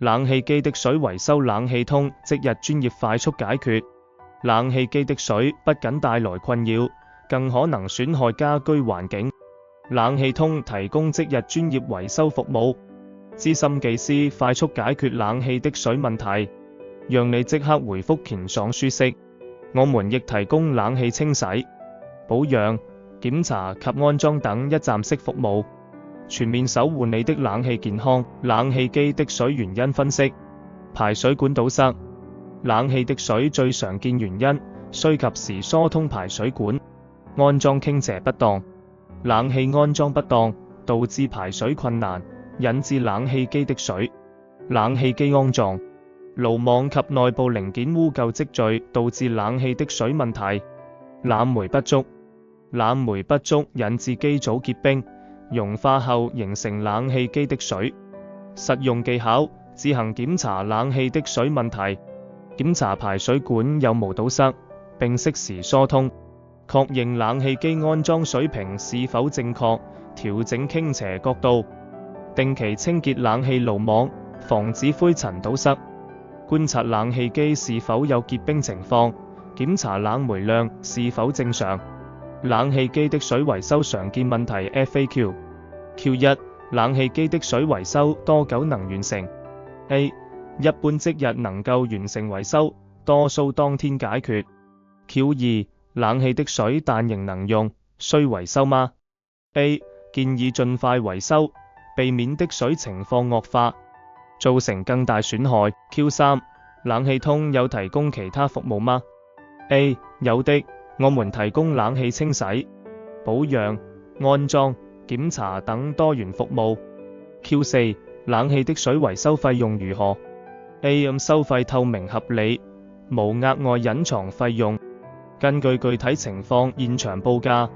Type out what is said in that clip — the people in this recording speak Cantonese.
冷氣機的水維修，冷氣通即日專業快速解決。冷氣機的水不僅帶來困擾，更可能損害家居環境。冷氣通提供即日專業維修服務，資深技師快速解決冷氣的水問題，讓你即刻回復乾爽舒適。我們亦提供冷氣清洗、保養、檢查及安裝等一站式服務，全面守護你的冷氣健康。冷氣機的水原因分析：排水管堵塞。冷氣的水最常見原因，需及時疏通排水管。安裝傾斜不當。冷氣安裝不當，導致排水困難，引致冷氣機的水。冷氣機骯髒。爐網及內部零件污垢積聚，導致冷氣的水問題。冷媒不足。冷媒不足引致機組結冰，融化後形成冷氣機的水。實用技巧：自行檢查冷氣的水問題，檢查排水管有無堵塞，並適時疏通，確認冷氣機安裝水平是否正確，調整傾斜角度，定期清潔冷氣爐網，防止灰塵堵塞。觀察冷氣機是否有結冰情況，檢查冷媒量是否正常。冷氣機的水維修常見問題 FAQ。 Q1 冷氣機的水維修多久能完成？ A 一般即日能夠完成維修，多數當天解決。Q2 冷氣的水但仍能用，需維修嗎？ A 建議盡快維修，避免的水情況惡化，造成更大損害。Q3 冷氣通有提供其他服務嗎？ A 有的，我們提供冷氣清洗、保養、安裝、檢查等多元服務。Q4 冷氣的水維修費用如何？ A 收費透明合理，無額外隱藏費用，根據具體情況現場報價。